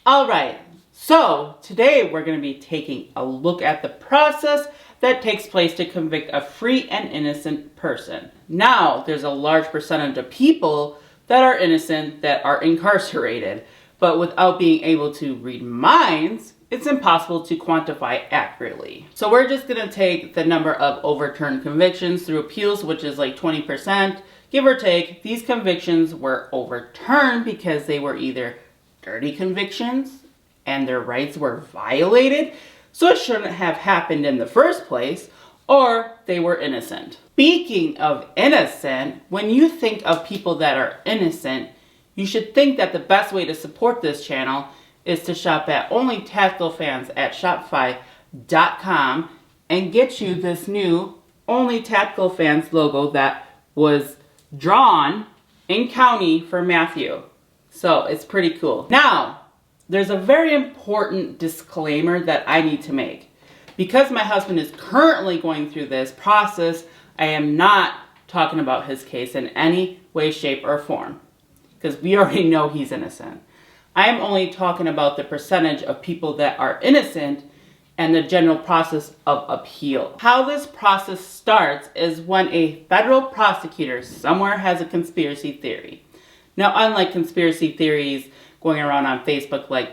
Alright, so today we're going to be taking a look at the process that takes place to convict a free and innocent person. Now, there's a large percentage of people that are innocent that are incarcerated, but without being able to read minds, it's impossible to quantify accurately. So we're just going to take the number of overturned convictions through appeals, which is like 20%, give or take. These convictions were overturned because they were either dirty convictions and their rights were violated, so it shouldn't have happened in the first place, or they were innocent. Speaking of innocent, when you think of people that are innocent, you should think that the best way to support this channel is to shop at Only Tactical Fans at Shopify.com and get you this new Only Tactical Fans logo that was drawn in county for Matthew. So it's pretty cool. Now, there's a very important disclaimer that I need to make. Because my husband is currently going through this process, I am not talking about his case in any way, shape, or form. Because we already know he's innocent. I am only talking about the percentage of people that are innocent and the general process of appeal. How this process starts is when a federal prosecutor somewhere has a conspiracy theory. Now, unlike conspiracy theories going around on Facebook like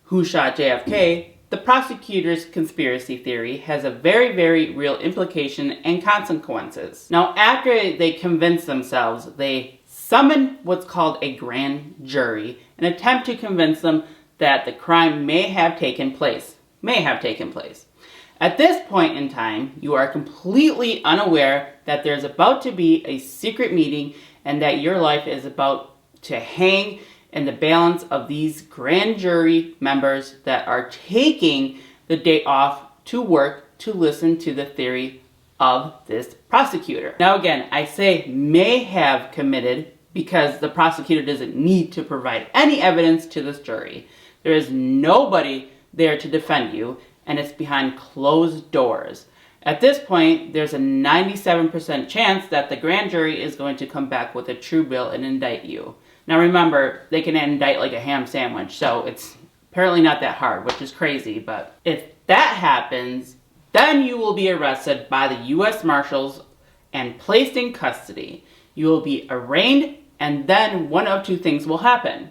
who shot JFK, the prosecutor's conspiracy theory has a very, very real implication and consequences. Now, after they convince themselves, they summon what's called a grand jury and attempt to convince them that the crime may have taken place. At this point in time, you are completely unaware that there's about to be a secret meeting and that your life is about to hang in the balance of these grand jury members that are taking the day off to work to listen to the theory of this prosecutor. Now again, I say may have committed because the prosecutor doesn't need to provide any evidence to this jury. There is nobody there to defend you, and it's behind closed doors. At this point, there's a 97% chance that the grand jury is going to come back with a true bill and indict you. Now remember, they can indict like a ham sandwich, so it's apparently not that hard, which is crazy, but if that happens, then you will be arrested by the U.S. Marshals and placed in custody. You will be arraigned, and then one of two things will happen.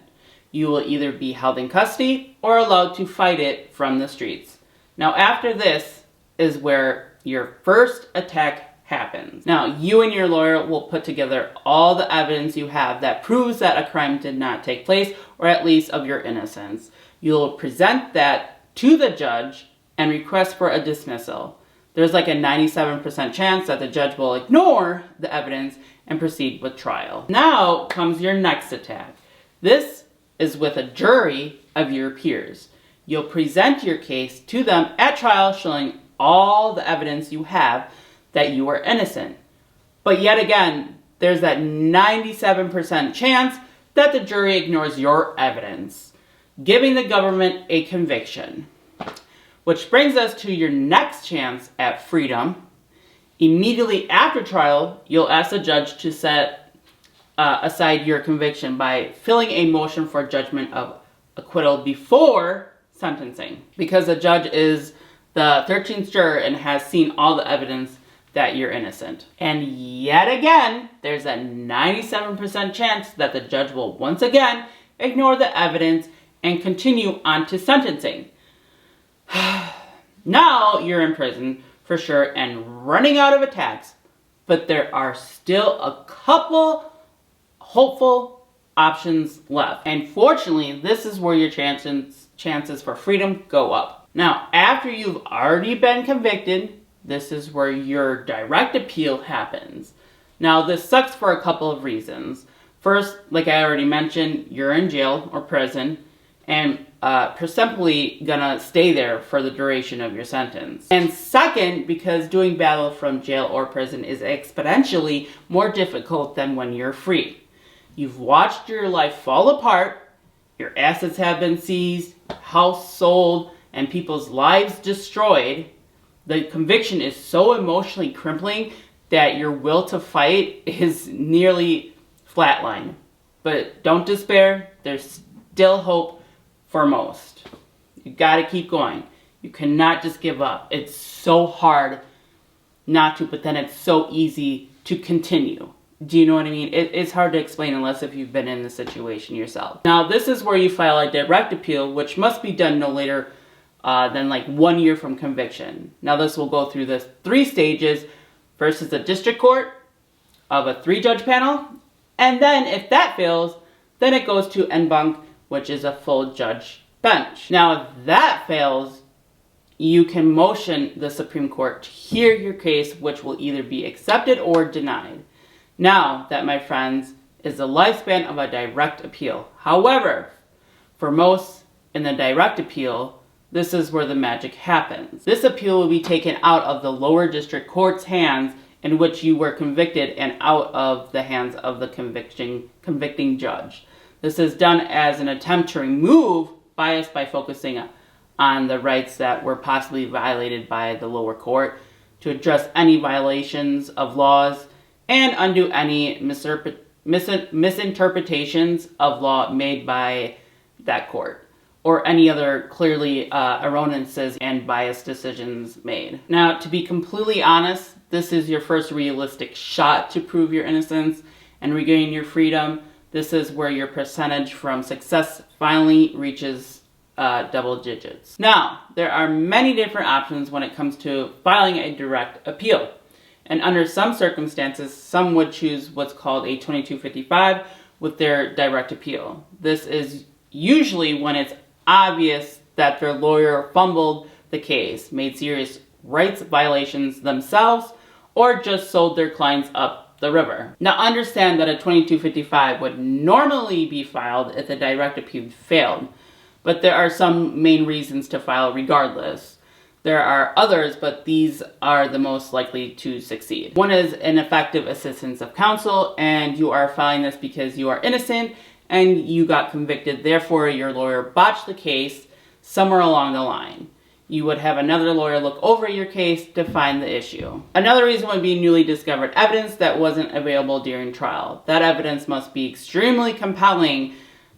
You will either be held in custody or allowed to fight it from the streets. Now after this is where your first attack happens. Now, you and your lawyer will put together all the evidence you have that proves that a crime did not take place, or at least of your innocence. You'll present that to the judge and request for a dismissal. There's like a 97% chance that the judge will ignore the evidence and proceed with trial. Now comes your next attack. This is with a jury of your peers. You'll present your case to them at trial showing all the evidence you have that you are innocent. But yet again, there's that 97% chance that the jury ignores your evidence, giving the government a conviction. Which brings us to your next chance at freedom. Immediately after trial, you'll ask the judge to set aside your conviction by filling a motion for judgment of acquittal before sentencing. Because the judge is the 13th juror and has seen all the evidence that you're innocent. And yet again, there's a 97% chance that the judge will once again ignore the evidence and continue on to sentencing. Now you're in prison for sure and running out of attacks, but there are still a couple hopeful options left. And fortunately, this is where your chances for freedom go up. Now, after you've already been convicted, this is where your direct appeal happens. Now, this sucks for a couple of reasons. First, like I already mentioned, you're in jail or prison and presumably gonna stay there for the duration of your sentence. And second, because doing battle from jail or prison is exponentially more difficult than when you're free. You've watched your life fall apart, your assets have been seized, house sold, and people's lives destroyed. The conviction is so emotionally crippling that your will to fight is nearly flatline. But don't despair, there's still hope for most. You gotta keep going. You cannot just give up. It's so hard not to, but then it's so easy to continue. Do you know what I mean? It's hard to explain unless if you've been in the situation yourself. Now, this is where you file a direct appeal, which must be done no later than like 1 year from conviction. Now, this will go through the 3 stages. First is the district court of a 3-judge panel. And then if that fails, then it goes to en banc, which is a full judge bench. Now, if that fails, you can motion the Supreme Court to hear your case, which will either be accepted or denied. Now, that, my friends, is the lifespan of a direct appeal. However, for most in the direct appeal, this is where the magic happens. This appeal will be taken out of the lower district court's hands in which you were convicted and out of the hands of the convicting judge. This is done as an attempt to remove bias by focusing on the rights that were possibly violated by the lower court, to address any violations of laws, and undo any misinterpretations of law made by that court, or any other clearly erroneous and biased decisions made. Now, to be completely honest, this is your first realistic shot to prove your innocence and regain your freedom. This is where your percentage from success finally reaches double digits. Now, there are many different options when it comes to filing a direct appeal. And under some circumstances, some would choose what's called a 2255 with their direct appeal. This is usually when it's obvious that their lawyer fumbled the case, made serious rights violations themselves, or just sold their clients up the river. Now, understand that a 2255 would normally be filed if the direct appeal failed, but there are some main reasons to file regardless. There are others, but these are the most likely to succeed. One is ineffective assistance of counsel, and you are filing this because you are innocent and you got convicted. Therefore, your lawyer botched the case somewhere along the line. You would have another lawyer look over your case to find the issue. Another reason would be newly discovered evidence that wasn't available during trial. That evidence must be extremely compelling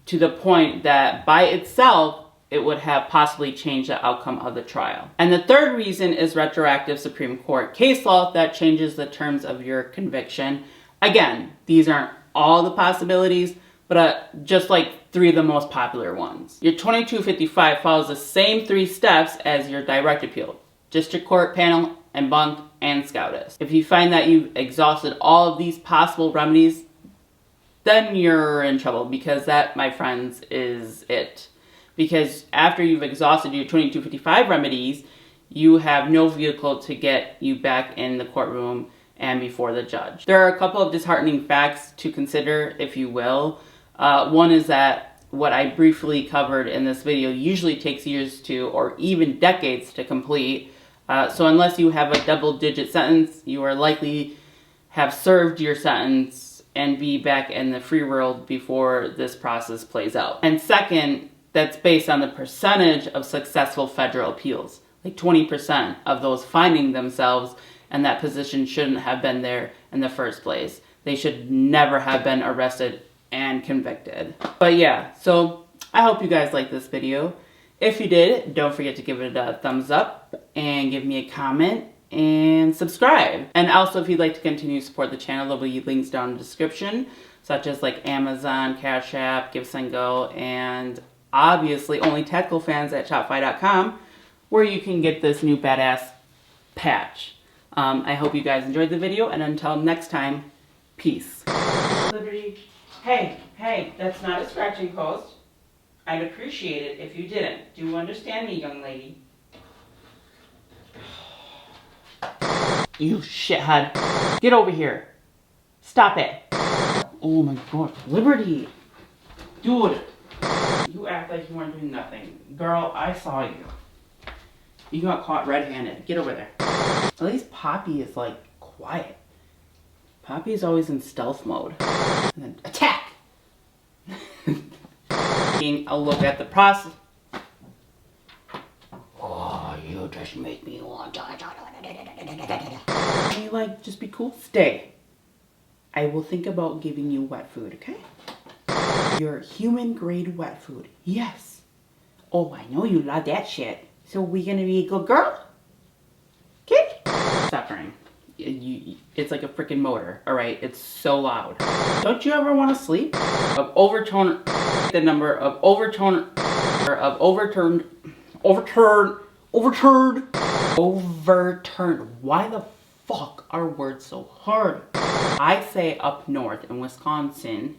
to the point that by itself, it would have possibly changed the outcome of the trial. And the third reason is retroactive Supreme Court case law that changes the terms of your conviction. Again, these aren't all the possibilities, but just like 3 of the most popular ones. Your 2255 follows the same 3 steps as your direct appeal: district court panel, en banc, and SCOTUS. If you find that you've exhausted all of these possible remedies, then you're in trouble, because that, my friends, is it. Because after you've exhausted your 2255 remedies, you have no vehicle to get you back in the courtroom and before the judge. There are a couple of disheartening facts to consider, if you will. One is that what I briefly covered in this video usually takes years to, or even decades to complete. So unless you have a double-digit sentence, you are likely have served your sentence and be back in the free world before this process plays out. And second, that's based on the percentage of successful federal appeals. Like 20% of those finding themselves in that position shouldn't have been there in the first place. They should never have been arrested and convicted. But yeah, so I hope you guys liked this video. If you did, don't forget to give it a thumbs up and give me a comment and subscribe. And also, if you'd like to continue to support the channel, there'll be links down in the description, such as like Amazon, Cash App, Givesendgo, and obviously only tactical fans at shopify.com, where you can get this new badass patch. I hope you guys enjoyed the video, and until next time, peace. Liberty. Hey, that's not a scratching post. I'd appreciate it if you didn't. Do you understand me, young lady? You shithead. Get over here. Stop it. Oh my god. Liberty. Dude. You act like you weren't doing nothing. Girl, I saw you. You got caught red-handed. Get over there. At least Poppy is, like, quiet. Poppy is always in stealth mode. And then, attack! Taking a look at the process. Oh, you just make me want to. Can you, like, just be cool? Stay. I will think about giving you wet food, okay? Your human-grade wet food. Yes. Oh, I know you love that shit. So we gonna be a good girl? Okay? Stop crying. It's like a freaking motor, alright? It's so loud. Don't you ever want to sleep? Of overturned, the number of overturned, overturned. Why the fuck are words so hard? I say up north in Wisconsin,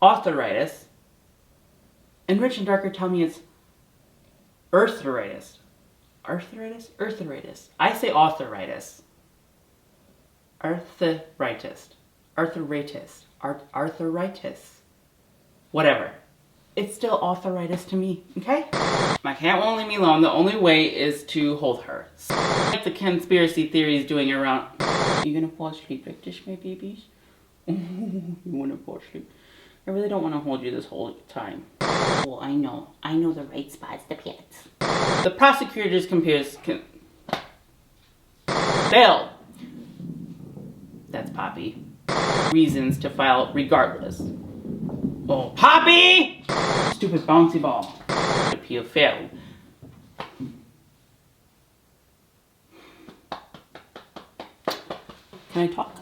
arthritis. And Rich and Darker tell me it's arthritis. Arthritis. I say arthritis. Arthritis. Whatever. It's still arthritis to me, okay? My cat won't leave me alone. The only way is to hold her. Like the conspiracy theories doing around. You gonna fall asleep like this, my babies? You wanna fall asleep? I really don't want to hold you this whole time. Oh, I know the right spots, the pets. The prosecutors failed. That's Poppy. Reasons to file regardless. Oh, Poppy! Stupid bouncy ball. The P.O failed. Can I talk?